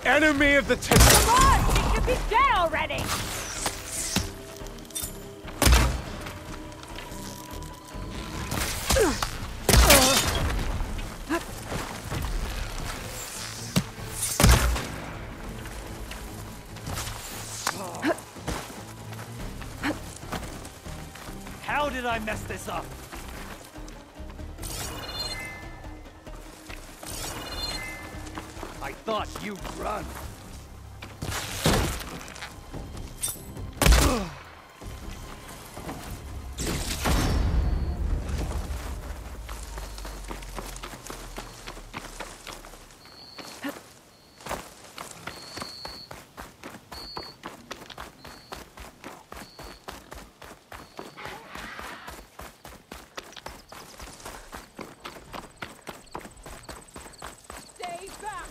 Enemy of the Come on! He should be dead already! How did I mess this up? I thought you'd run. Stay back!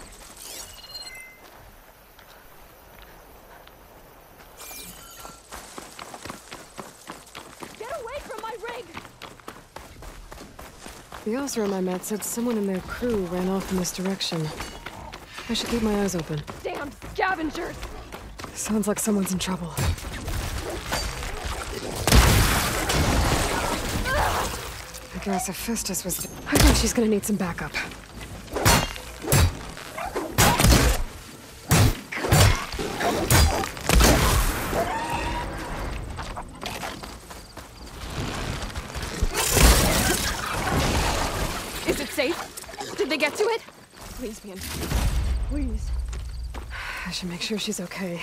Get away from my rig! The Osram I met said someone in their crew ran off in this direction. I should keep my eyes open. Damn scavengers! Sounds like someone's in trouble. I guess Hephaestus was... I think she's gonna need some backup. Is it safe? Did they get to it? Please, man. Please. I should make sure she's okay.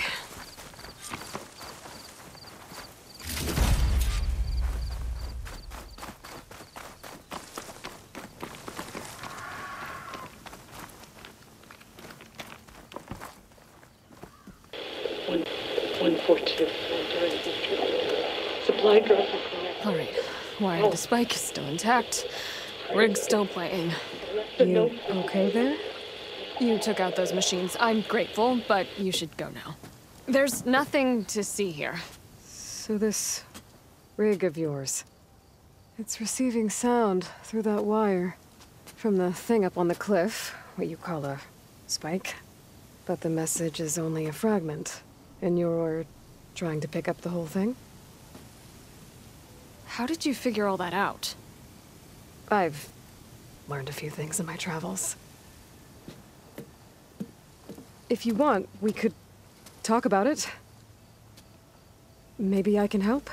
Supply drop. All right. Wire the spike is still intact. Rig's still playing. You okay there? You took out those machines. I'm grateful, but you should go now. There's nothing to see here. So this rig of yours, it's receiving sound through that wire from the thing up on the cliff, what you call a spike. But the message is only a fragment, and you're trying to pick up the whole thing? How did you figure all that out? I've learned a few things in my travels. If you want, we could talk about it. Maybe I can help?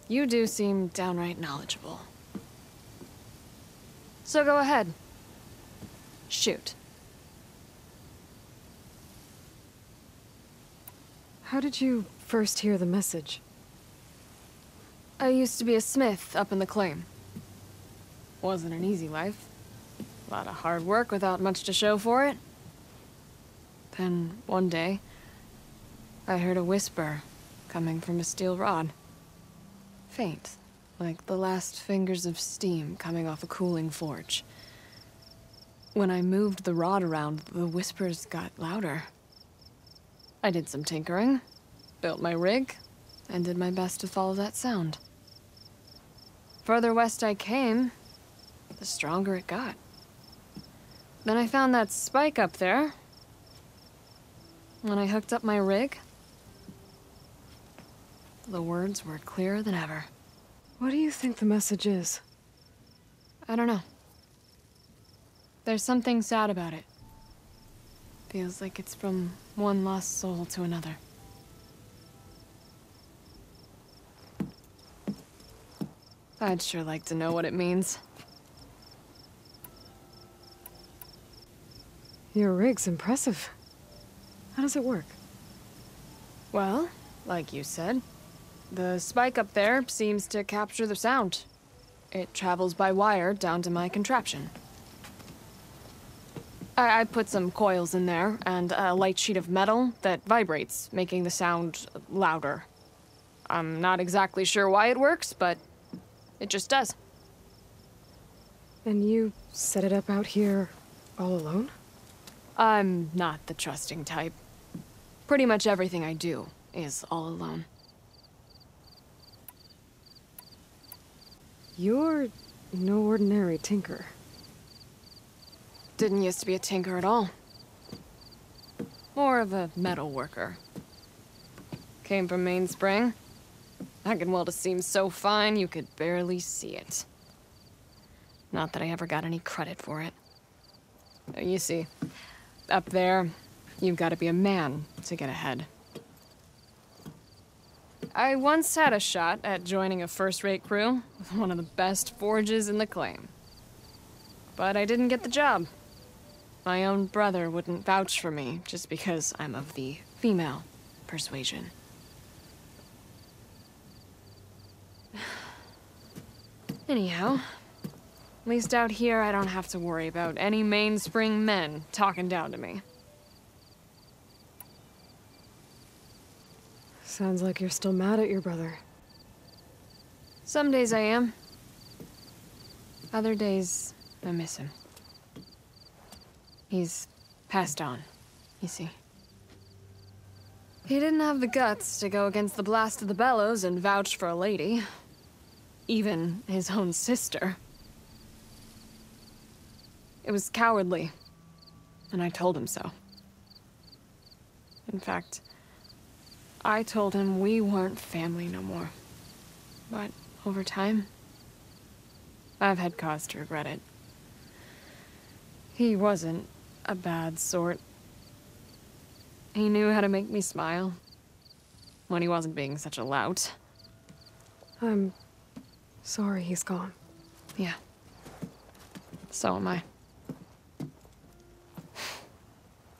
You do seem downright knowledgeable. So go ahead. Shoot. How did you first hear the message? I used to be a smith up in the claim. Wasn't an easy life. A lot of hard work without much to show for it. Then, one day, I heard a whisper coming from a steel rod. Faint, like the last fingers of steam coming off a cooling forge. When I moved the rod around, the whispers got louder. I did some tinkering, built my rig, and did my best to follow that sound. Further west I came, the stronger it got. Then I found that spike up there. When I hooked up my rig, the words were clearer than ever. What do you think the message is? I don't know. There's something sad about it. Feels like it's from one lost soul to another. I'd sure like to know what it means. Your rig's impressive. How does it work? Well, like you said, the spike up there seems to capture the sound. It travels by wire down to my contraption. I put some coils in there and a light sheet of metal that vibrates, making the sound louder. I'm not exactly sure why it works, but it just does. And you set it up out here all alone? I'm not the trusting type. Pretty much everything I do is all alone. You're no ordinary tinker. didn't used to be a tinker at all. More of a metal worker. Came from Mainspring. I can weld a seam so fine you could barely see it. Not that I ever got any credit for it. You see, up there, you've got to be a man to get ahead. I once had a shot at joining a first-rate crew with one of the best forges in the claim. But I didn't get the job. My own brother wouldn't vouch for me just because I'm of the female persuasion. Anyhow, at least out here I don't have to worry about any Mainspring men talking down to me. Sounds like you're still mad at your brother. Some days I am. Other days, I miss him. He's passed on, you see. He didn't have the guts to go against the blast of the bellows and vouch for a lady. Even his own sister. It was cowardly, and I told him so. In fact, I told him we weren't family no more. But over time, I've had cause to regret it. He wasn't a bad sort. He knew how to make me smile when he wasn't being such a lout. I'm sorry he's gone. Yeah. So am I.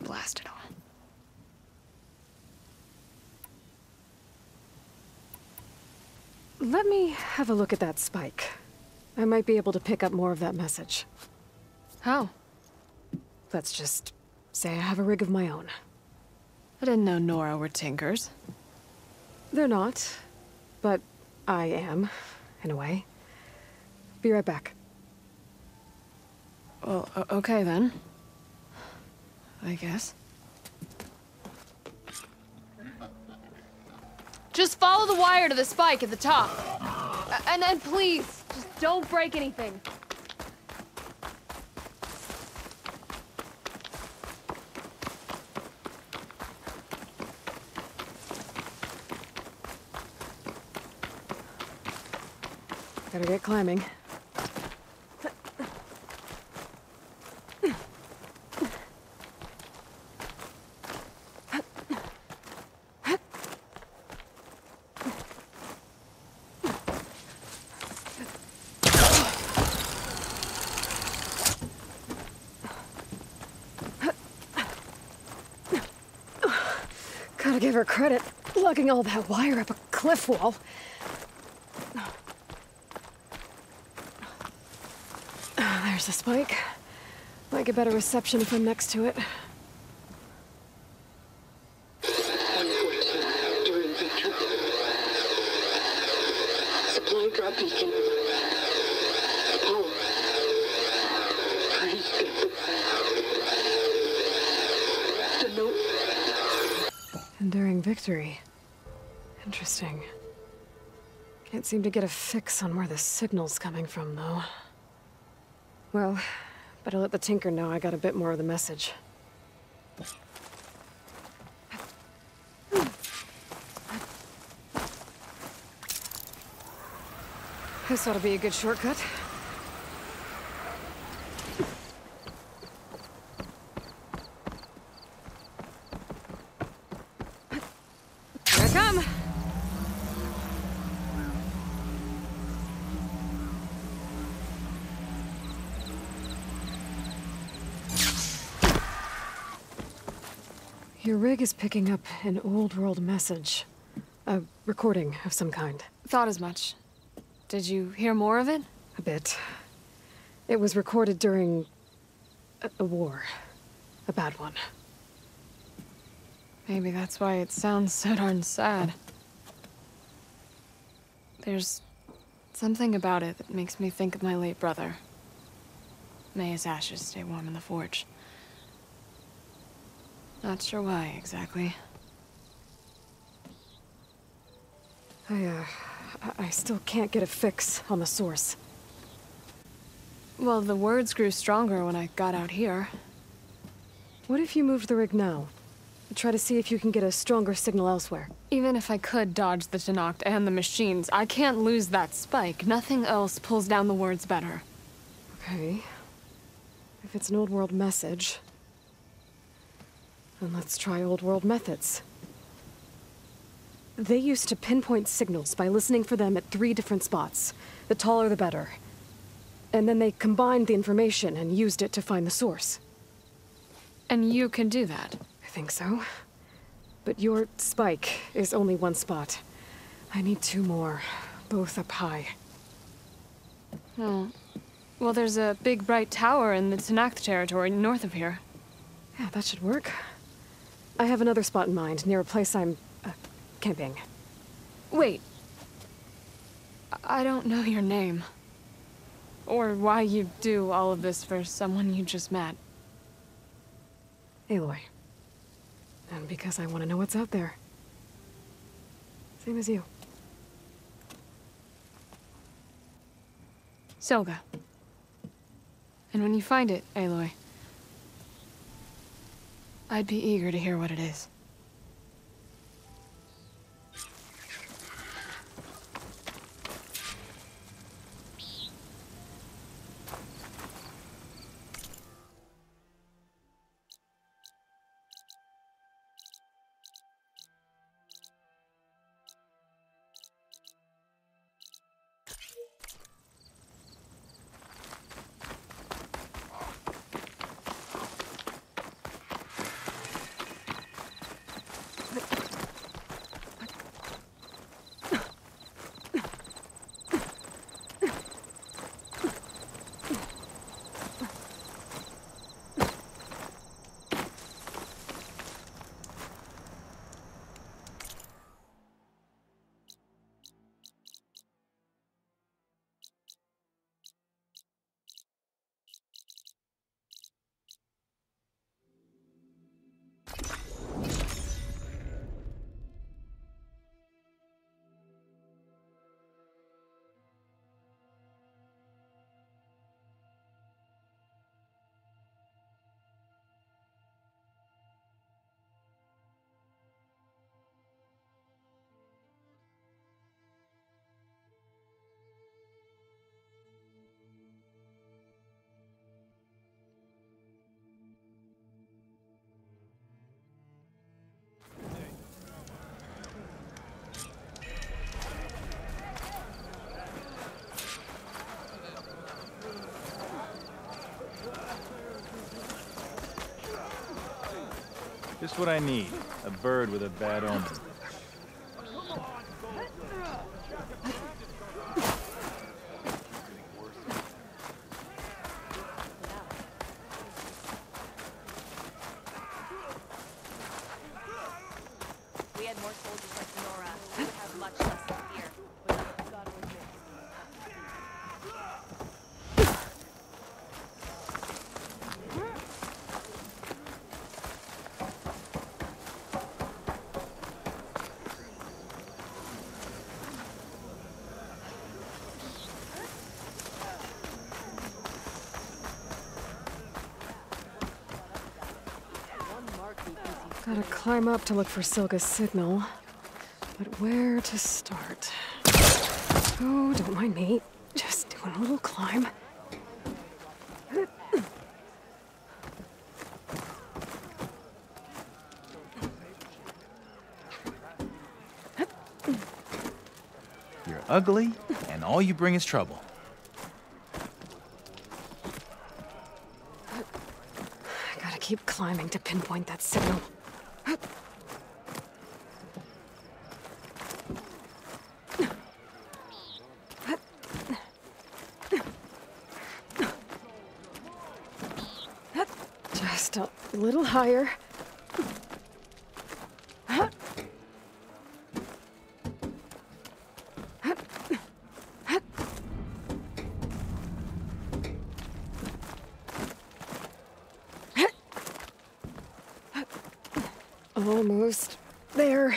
Blast it all. Let me have a look at that spike. I might be able to pick up more of that message. How? Let's just say I have a rig of my own. I didn't know Nora were tinkers. They're not, but I am, in a way. Be right back. Well, okay then. I guess. Just follow the wire to the spike at the top. And then please, just don't break anything. Better get climbing. Gotta give her credit, lugging all that wire up a cliff wall. There's the spike. Might get better reception if I'm next to it. During victory. Supply drop beacon. Power. Please get the note. Enduring victory. Interesting. Can't seem to get a fix on where the signal's coming from, though. Well, better let the Tinker know I got a bit more of the message. This ought to be a good shortcut. Here I come! Your rig is picking up an old world message. A recording of some kind. Thought as much. Did you hear more of it? A bit. It was recorded during a war. A bad one. Maybe that's why it sounds so darn sad. There's something about it that makes me think of my late brother. May his ashes stay warm in the forge. Not sure why, exactly. I still can't get a fix on the source. Well, the words grew stronger when I got out here. What if you moved the rig now? Try to see if you can get a stronger signal elsewhere. Even if I could dodge the Tenakth and the machines, I can't lose that spike. Nothing else pulls down the words better. Okay. If it's an old world message, then let's try old world methods. They used to pinpoint signals by listening for them at 3 different spots. The taller the better. And then they combined the information and used it to find the source. And you can do that? I think so. But your spike is only 1 spot. I need 2 more, both up high. Oh. Well, there's a big bright tower in the Tenakth territory north of here. Yeah, that should work. I have another spot in mind, near a place I'm, camping. Wait. I don't know your name. Or why you do all of this for someone you just met. Aloy. And because I want to know what's out there. Same as you. Silga. And when you find it, Aloy, I'd be eager to hear what it is. Just what I need. A bird with a bad omen. We had more soldiers like Nora. We would have much less to fear. Without the God with it. Gotta climb up to look for Silga's signal. But where to start? Oh, don't mind me. Just doing a little climb. You're ugly, and all you bring is trouble. I gotta keep climbing to pinpoint that signal. Just a little higher. Almost there.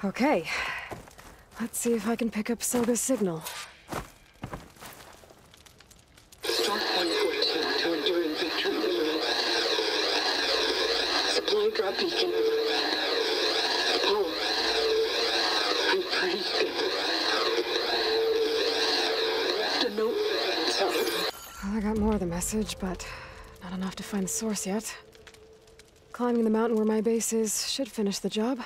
Okay. Let's see if I can pick up Soga's signal. Start 114 to Enduring Victory. Supply drop beacon. Apollo. I'm breathing. The note. Well, I got more of the message, but not enough to find the source yet. Climbing the mountain where my base is should finish the job.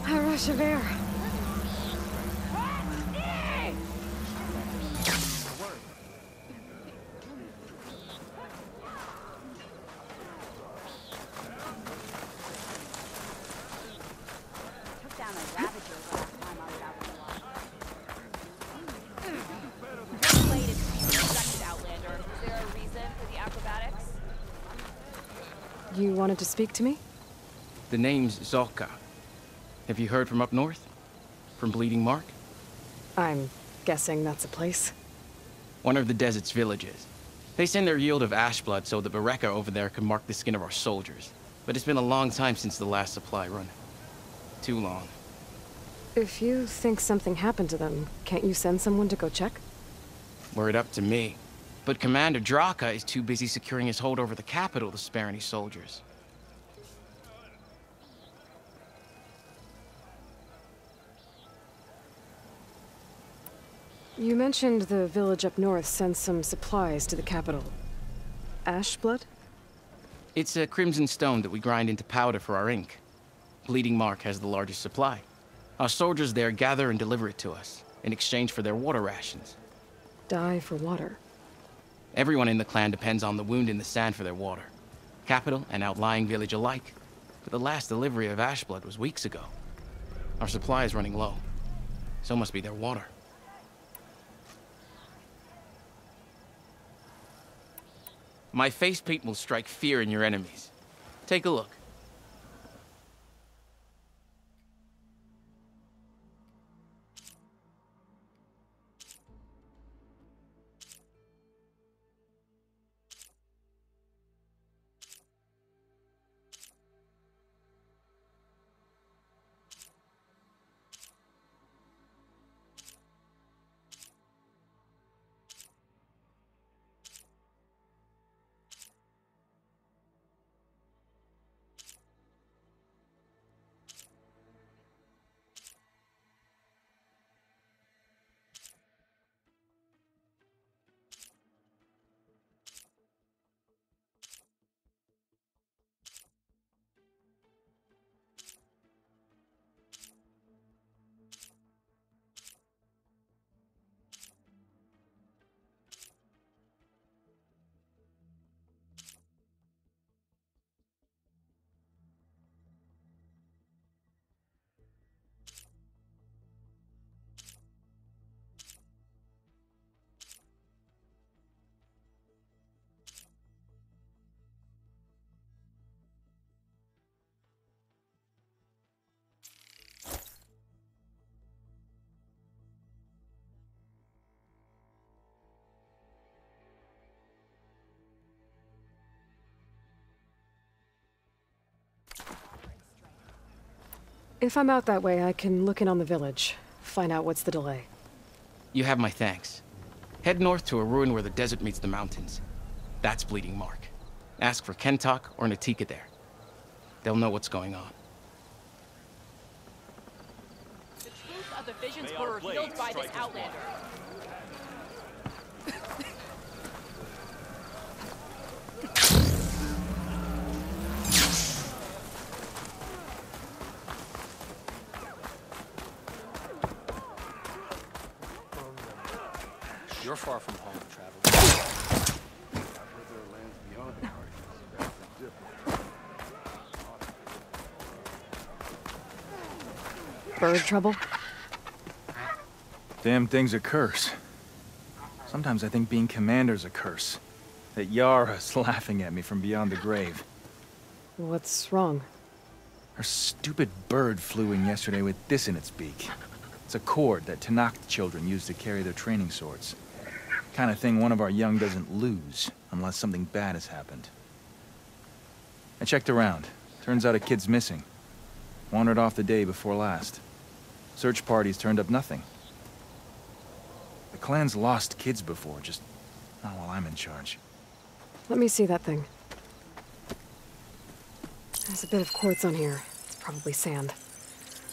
A rush of air. Took down a ravager last time I was out in the wild. This blade is second Outlander. Is there a reason for the acrobatics? You wanted to speak to me? The name's Zolka. Have you heard from up north? From Bleeding Mark? I'm guessing that's a place. One of the desert's villages. They send their yield of ash blood so the Bereka over there can mark the skin of our soldiers. But it's been a long time since the last supply run. Too long. If you think something happened to them, can't you send someone to go check? Were it up to me. But Commander Draka is too busy securing his hold over the capital to spare any soldiers. You mentioned the village up north sent some supplies to the capital. Ash blood? It's a crimson stone that we grind into powder for our ink. Bleeding Mark has the largest supply. Our soldiers there gather and deliver it to us, in exchange for their water rations. Die for water. Everyone in the clan depends on the wound in the sand for their water. Capital and outlying village alike. But the last delivery of ash blood was weeks ago. Our supply is running low. So must be their water. My face paint will strike fear in your enemies. Take a look. If I'm out that way, I can look in on the village. Find out what's the delay. You have my thanks. Head north to a ruin where the desert meets the mountains. That's Bleeding Mark. Ask for Kentok or Natika there. They'll know what's going on. The truth of the visions were revealed by this Outlander. You're far from home, traveler. Bird trouble? Damn thing's a curse. Sometimes I think being commander's a curse. That Yara's laughing at me from beyond the grave. What's wrong? Her stupid bird flew in yesterday with this in its beak. It's a cord that Tanakh children use to carry their training swords. Kind of thing one of our young doesn't lose, unless something bad has happened. I checked around. Turns out a kid's missing. Wandered off the day before last. Search parties turned up nothing. The clan's lost kids before, just not while I'm in charge. Let me see that thing. There's a bit of quartz on here. It's probably sand.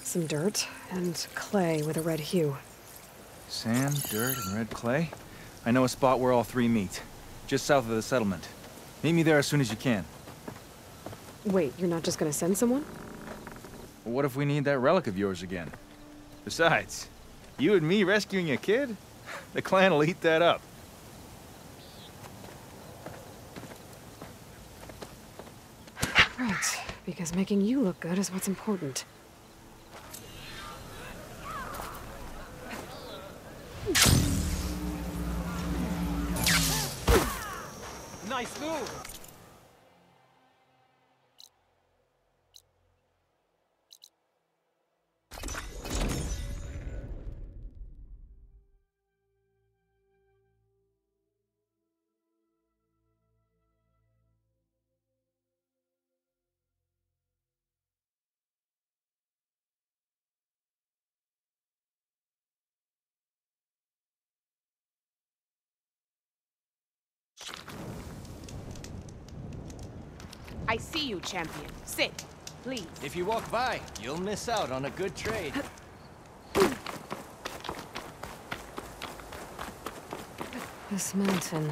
Some dirt, and clay with a red hue. Sand, dirt, and red clay? I know a spot where all three meet. Just south of the settlement. Meet me there as soon as you can. Wait, you're not just gonna send someone? Well, what if we need that relic of yours again? Besides, you and me rescuing a kid? The clan will eat that up. Right, because making you look good is what's important. Nice move! I see you, champion. Sit, please. If you walk by, you'll miss out on a good trade. This mountain.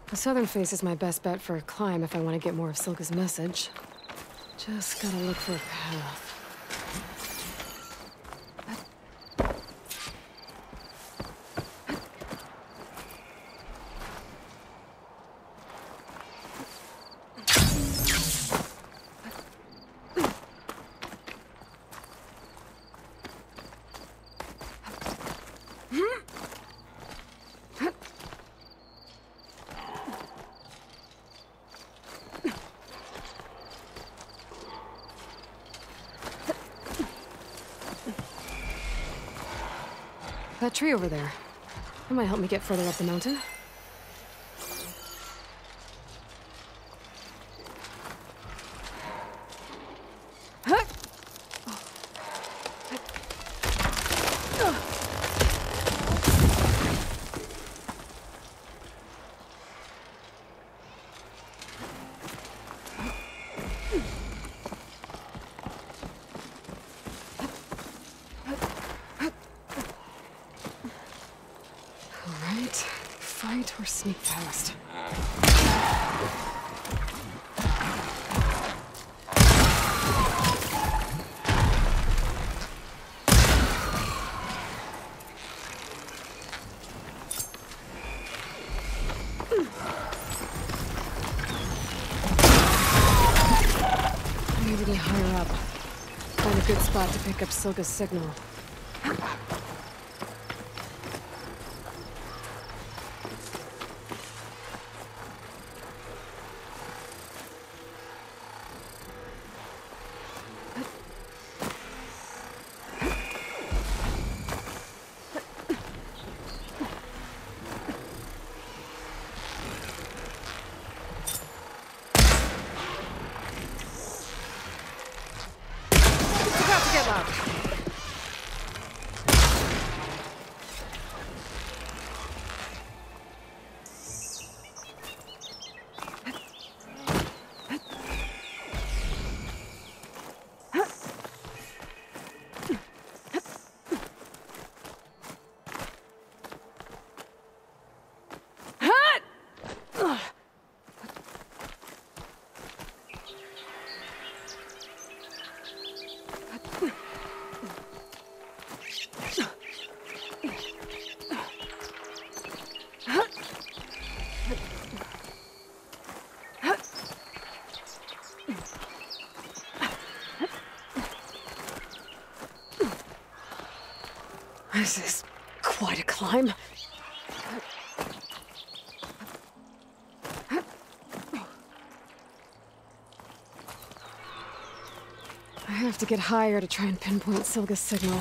The southern face is my best bet for a climb if I want to get more of Silka's message. Just gotta look for a path. That tree over there. That might help me get further up the mountain. Fight or sneak past. I need to get higher up. Find a good spot to pick up Silka's signal. This is quite a climb. I have to get higher to try and pinpoint Silka's signal.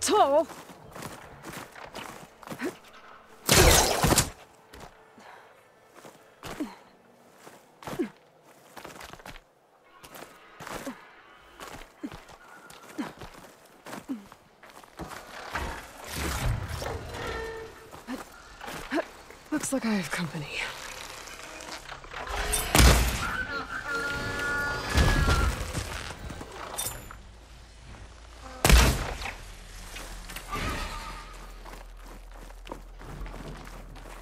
tall. Looks like I have company.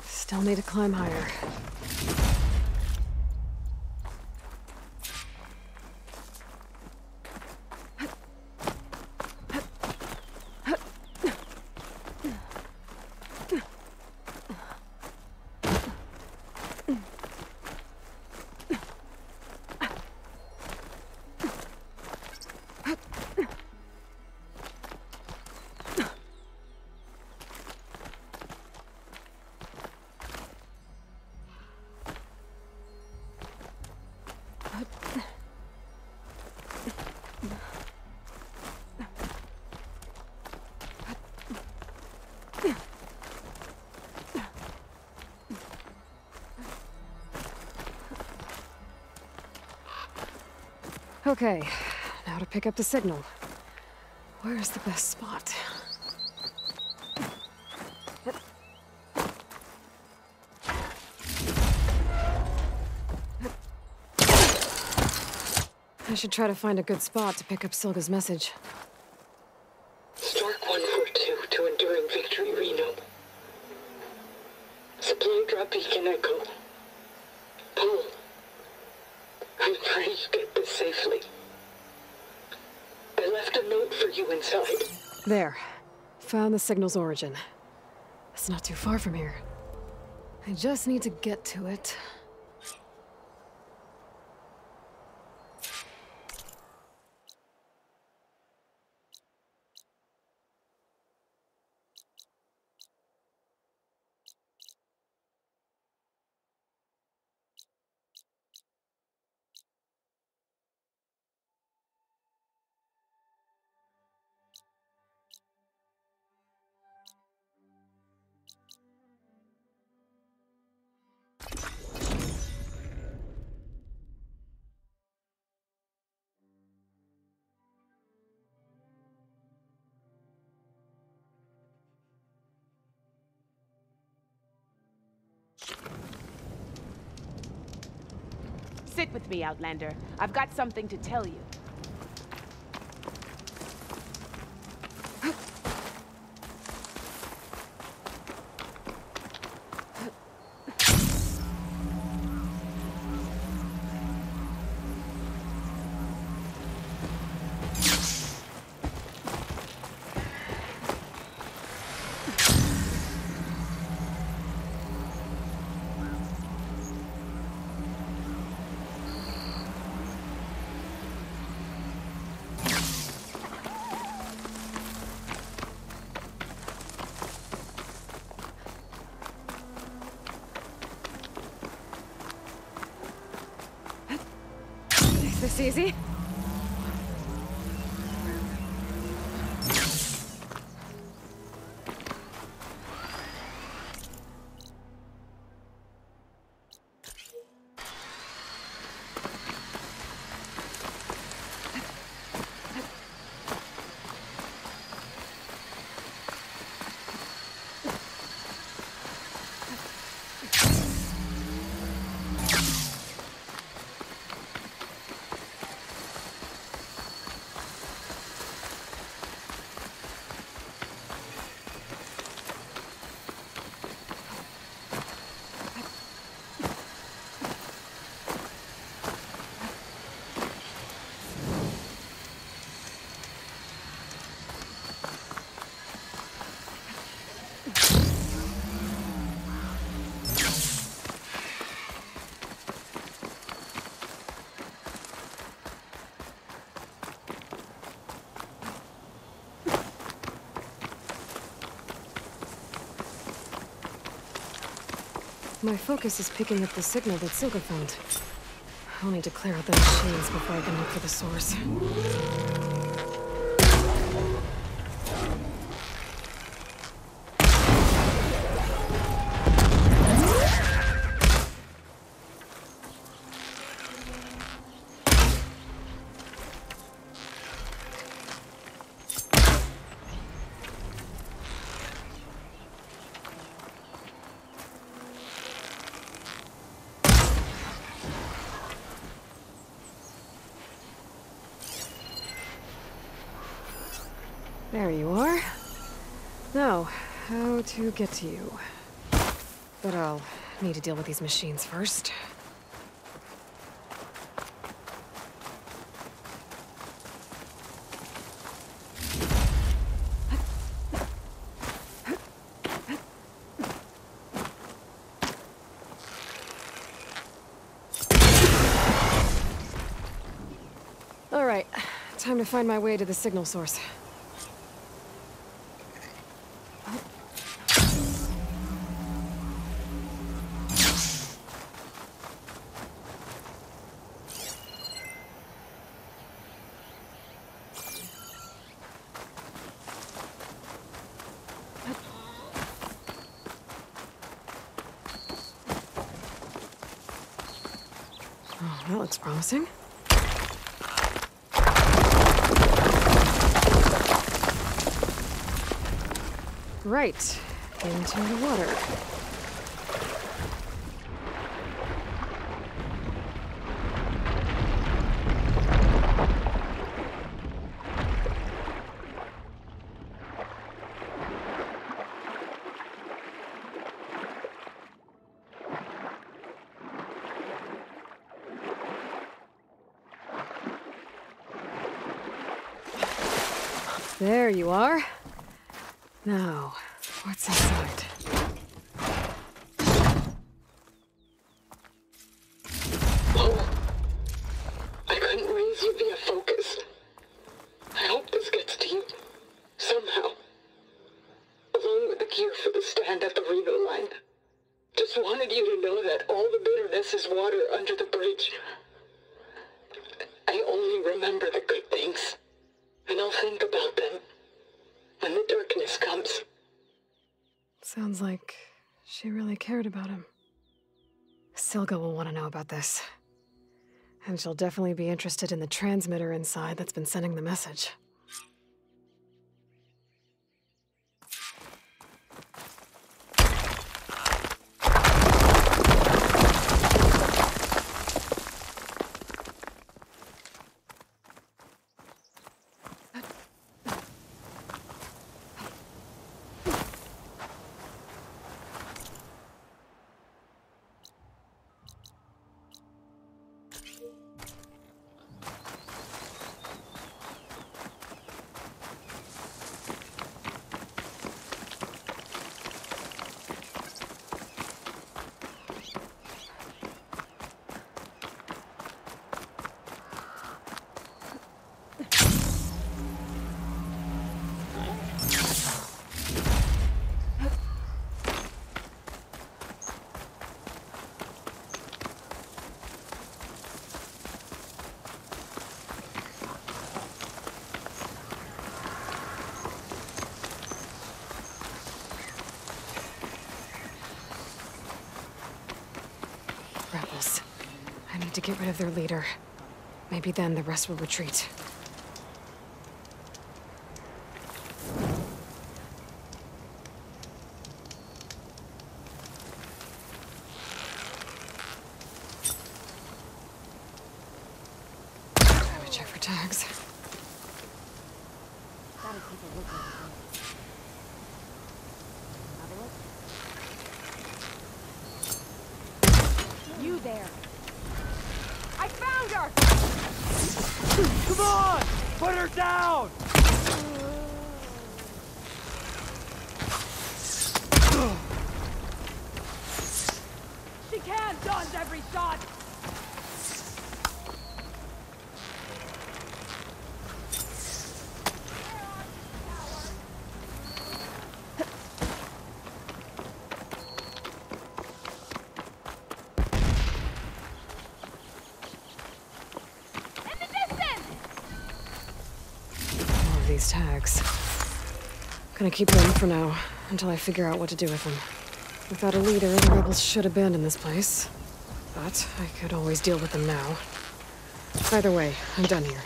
Still need to climb higher. Okay, now to pick up the signal. Where's the best spot? I should try to find a good spot to pick up Silga's message. Stark 142 to Enduring Victory, Reno. Supply drop beacon echo. Paul, I'm trying to get this safely. I left a note for you inside. There. Found the signal's origin. It's not too far from here. I just need to get to it. Sit with me, Outlander. I've got something to tell you. This easy? My focus is picking up the signal that Silga found. I'll need to clear out the machines before I can look for the source. There you are. Now, how to get to you. But I'll need to deal with these machines first. All right, time to find my way to the signal source. Oh, that looks promising. Right, into the water. There you are. Now, what's inside? Oh, I couldn't raise you via focus. I hope this gets to you, somehow. Along with the gear for the stand at the Reno line. Just wanted you to know that all the bitterness is water under the bridge. I only remember the good things, and I'll think about them when the darkness comes. Sounds like she really cared about him. Silga will want to know about this. And she'll definitely be interested in the transmitter inside that's been sending the message. Rebels. I need to get rid of their leader. Maybe then the rest will retreat. Gotta check for tags. Gotta keep a look at it. Another look? You there! I found her! Come on! Put her down! She can dodge every shot! More of these tags. Gonna keep them for now, until I figure out what to do with them. Without a leader, the rebels should abandon this place. But I could always deal with them now. Either way, I'm done here.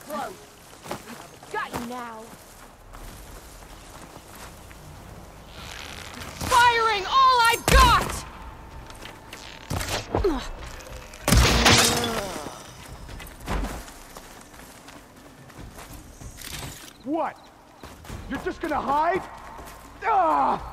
close. Got you now. Firing all I've got! What? You're just gonna hide? Ah!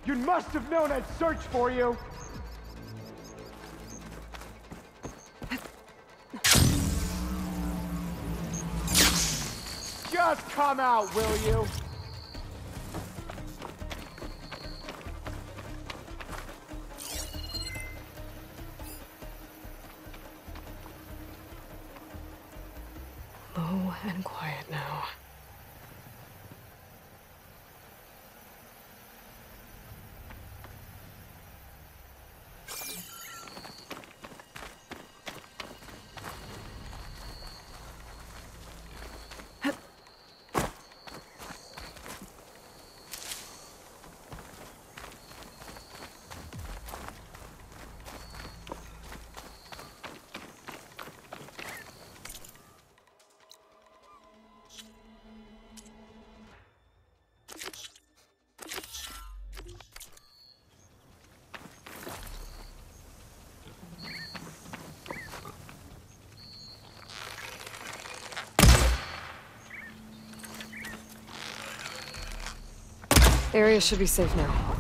You must have known I'd search for you! Just come out, will you? Low and quiet now. The area should be safe now.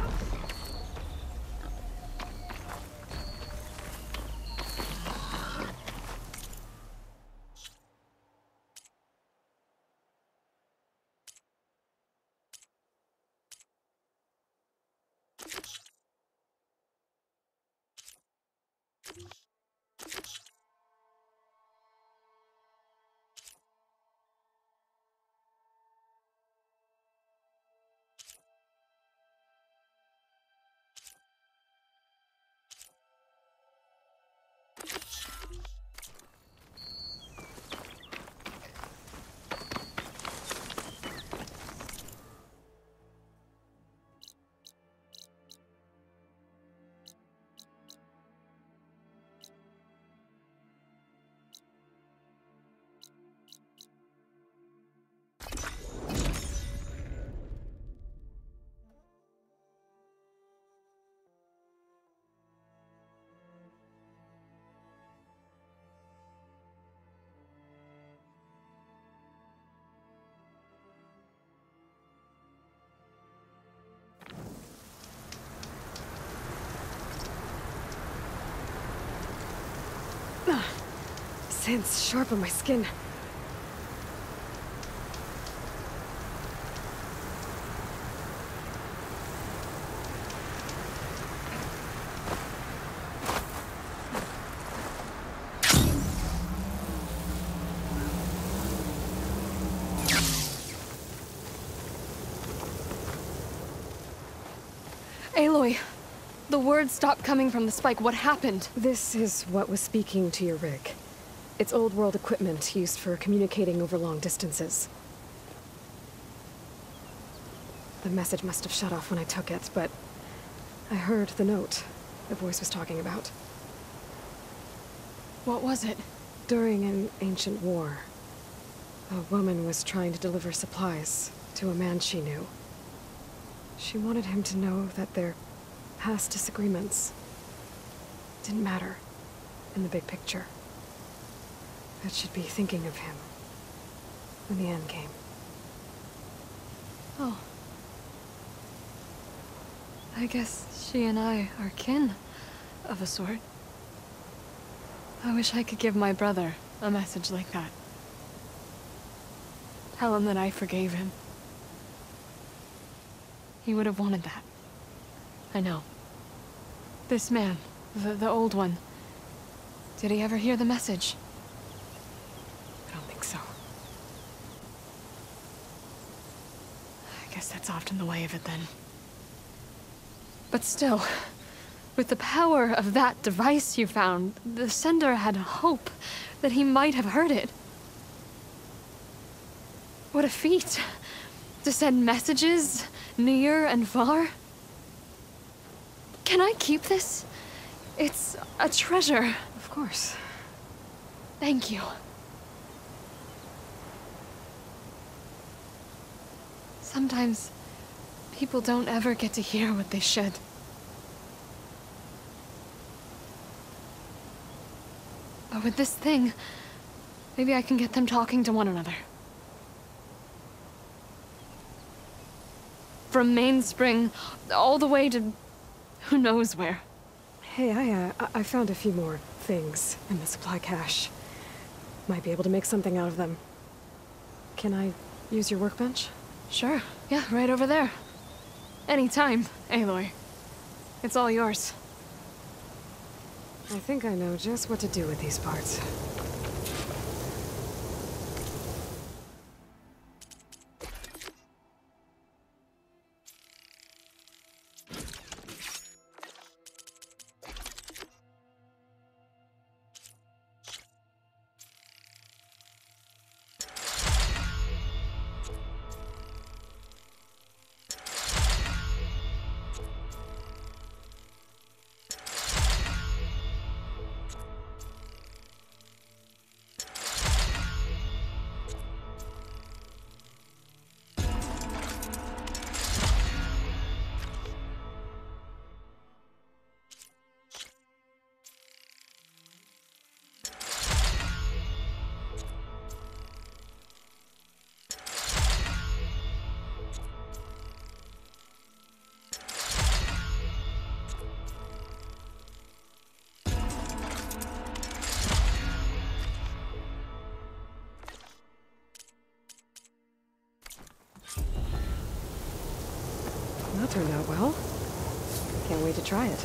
Sand's sharp on my skin. Aloy, the words stopped coming from the spike. What happened? This is what was speaking to your rig. It's old world equipment used for communicating over long distances. The message must have shut off when I took it, but I heard the note the voice was talking about. What was it? During an ancient war, a woman was trying to deliver supplies to a man she knew. She wanted him to know that their past disagreements didn't matter in the big picture. That she'd be thinking of him when the end came. Oh. I guess she and I are kin, of a sort. I wish I could give my brother a message like that. Tell him that I forgave him. He would have wanted that. I know. This man, the old one, did he ever hear the message? I don't think so. guess that's often the way of it then. But still, with the power of that device you found, the sender had hope that he might have heard it. What a feat! To send messages near and far. Can I keep this? It's a treasure. Of course. Thank you. Sometimes people don't ever get to hear what they should. But with this thing, maybe I can get them talking to one another. From Mainspring all the way to who knows where. Hey, I found a few more things in the supply cache. Might be able to make something out of them. Can I use your workbench? Sure. Yeah, right over there. Anytime, Aloy. It's all yours. I think I know just what to do with these parts. That turned out well. Can't wait to try it.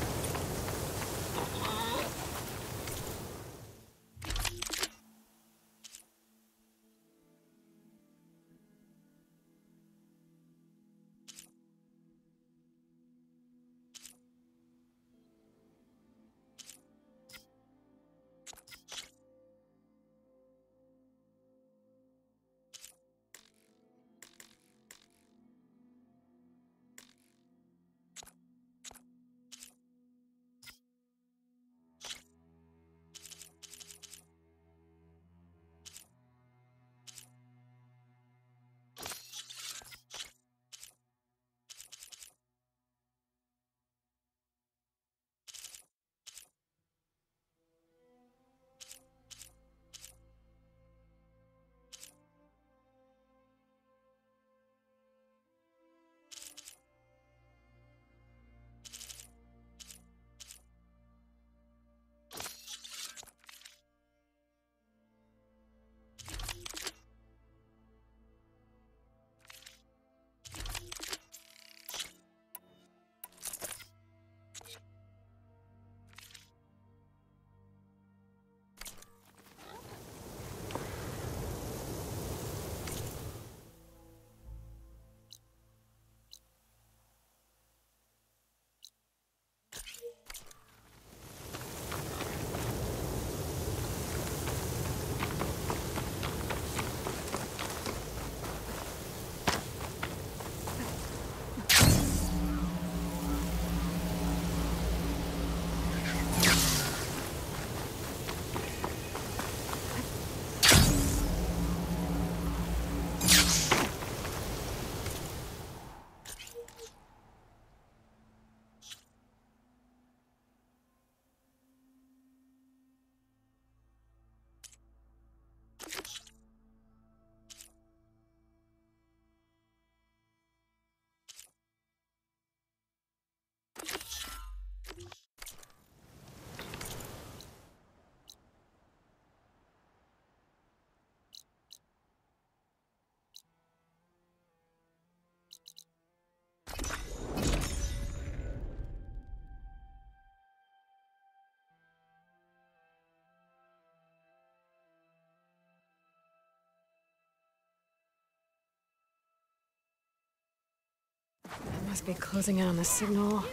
That must be closing in on the signal.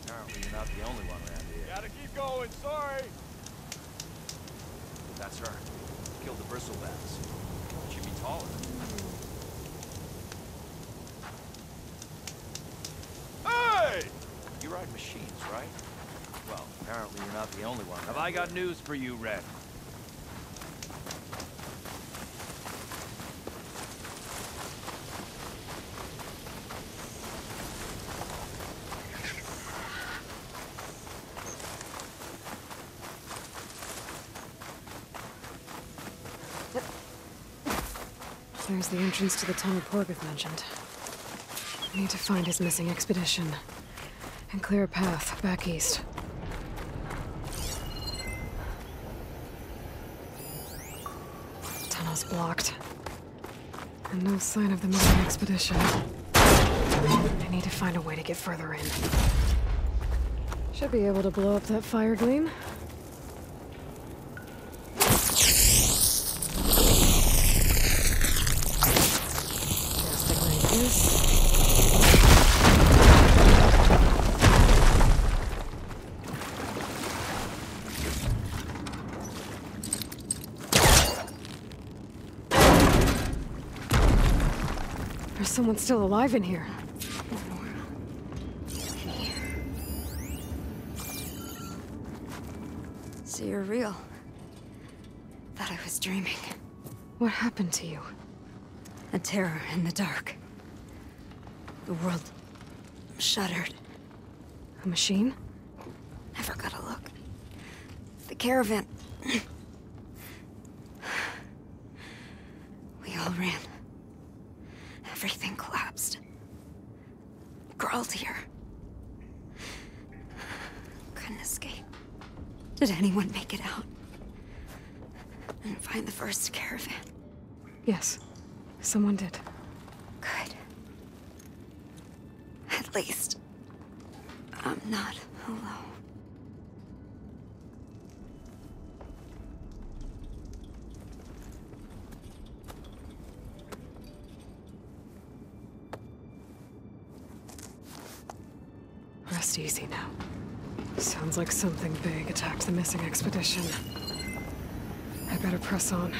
Apparently you're not the only one around here. Gotta keep going, sorry. That's her. Killed the bristlebats. She'd be taller. Hey! You ride machines, right? Well, apparently you're not the only one. Have I got news for you, Red? There's the entrance to the tunnel Porgeth mentioned. I need to find his missing expedition and clear a path back east. Tunnel's blocked. And no sign of the missing expedition. I need to find a way to get further in. Should be able to blow up that fire gleam. Just like this. There's someone still alive in here. So you're real. Thought I was dreaming. What happened to you? A terror in the dark. The world shuddered. A machine? Never got a look. The caravan. We all ran. Everything collapsed. Crawled here. Couldn't escape. Did anyone make it out? And find the first caravan? Yes, someone did. Good. At least, I'm not alone. Rest easy now. Sounds like something big attacked the missing expedition. I better press on.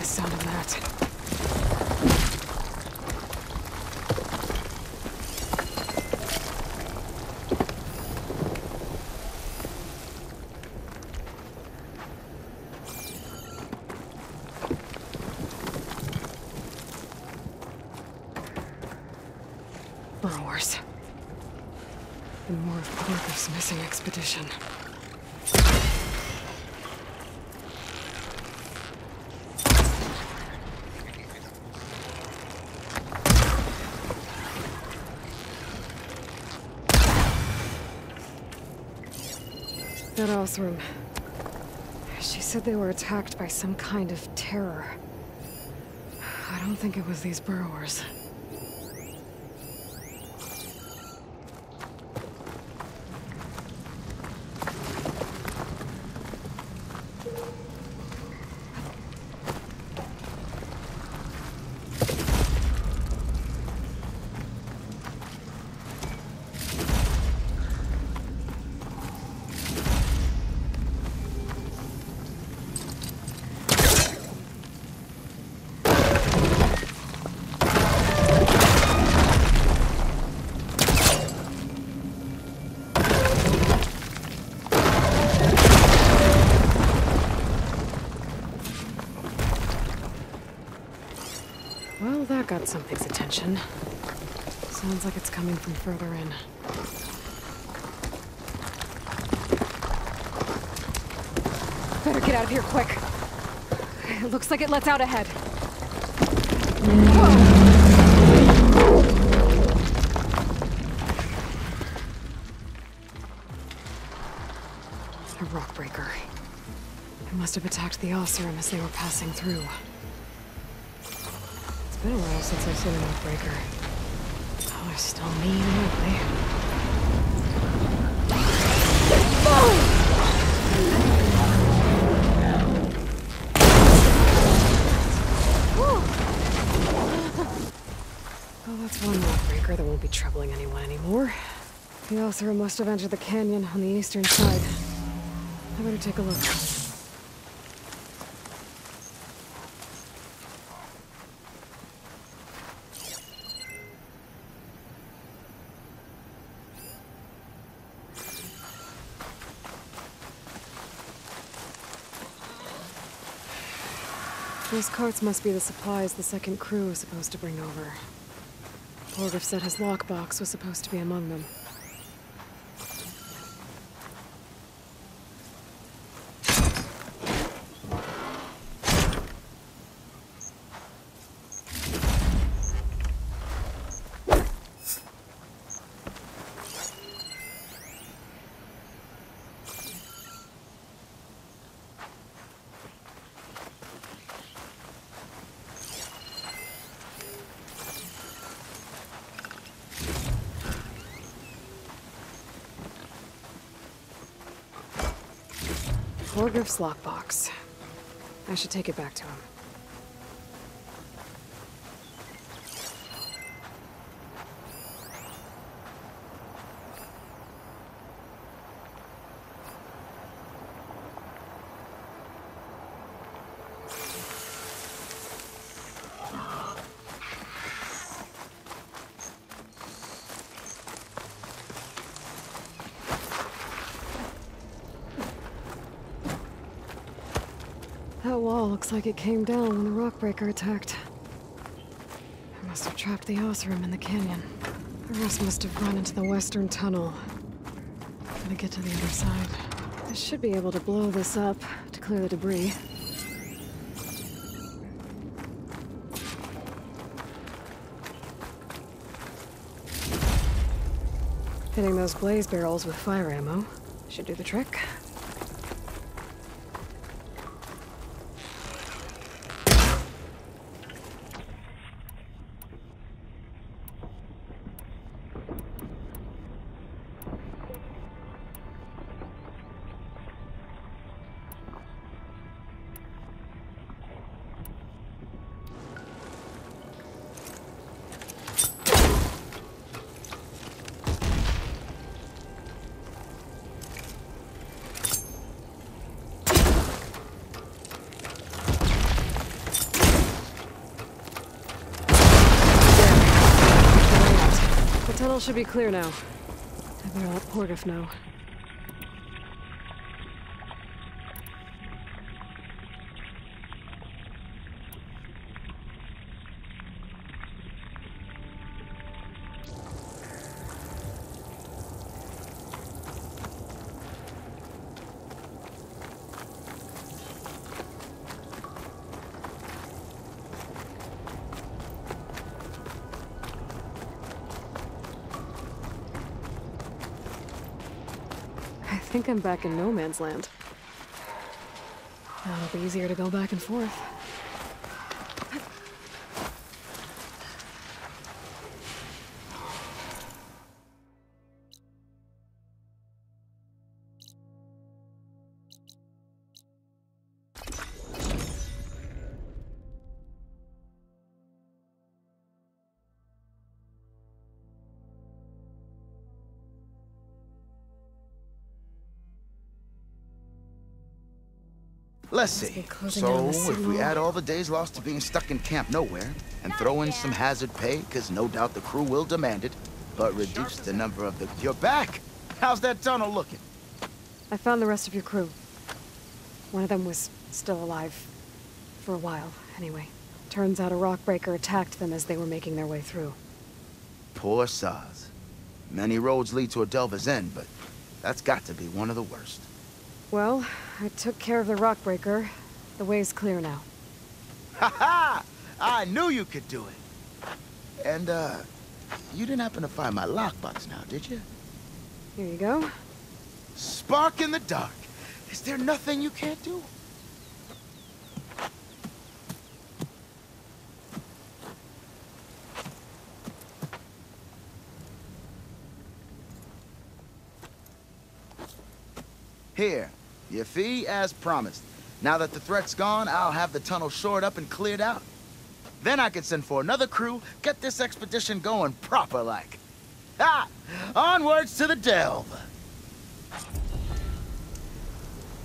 Sound of that. Burrowers. And more of Porgeth's missing expedition. That Othram. She said they were attacked by some kind of terror. I don't think it was these burrowers. Well, that got something's attention. Sounds like it's coming from further in. Better get out of here quick. It looks like it lets out ahead. A rock breaker. It must have attacked the Osseram as they were passing through. It's been a while since I've seen a rock breaker. Oh, they're still mean and ugly. Well, that's one rock breaker that won't be troubling anyone anymore. The Osseram must have entered the canyon on the eastern side. I better take a look. Those carts must be the supplies the second crew was supposed to bring over. Orgriff said his lockbox was supposed to be among them. Orgriff's lockbox. I should take it back to him. That wall looks like it came down when the rockbreaker attacked. I must have trapped the Osseram in the canyon. The rest must have run into the western tunnel. Gotta get to the other side. I should be able to blow this up to clear the debris. Hitting those blaze barrels with fire ammo should do the trick. The tunnel should be clear now. I better let Orgriff know. I think I'm back in no man's land. Now it'll be easier to go back and forth. Let's see. So, if we add all the days lost to being stuck in Camp Nowhere, and throw in some hazard pay, because no doubt the crew will demand it, but reduce the number of the... You're back! How's that tunnel looking? I found the rest of your crew. One of them was still alive. For a while, anyway. Turns out a rockbreaker attacked them as they were making their way through. Poor sods. Many roads lead to a Delver's End, but that's got to be one of the worst. Well, I took care of the rock breaker. The way's clear now. Ha ha! I knew you could do it. And, you didn't happen to find my lockbox now, did you? Here you go. Spark in the dark. Is there nothing you can't do? Here, your fee as promised. Now that the threat's gone, I'll have the tunnel shored up and cleared out. Then I can send for another crew, get this expedition going proper-like. Ha! Onwards to the delve!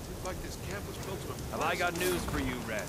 Seems like this camp was built to Have I got news for you, Red?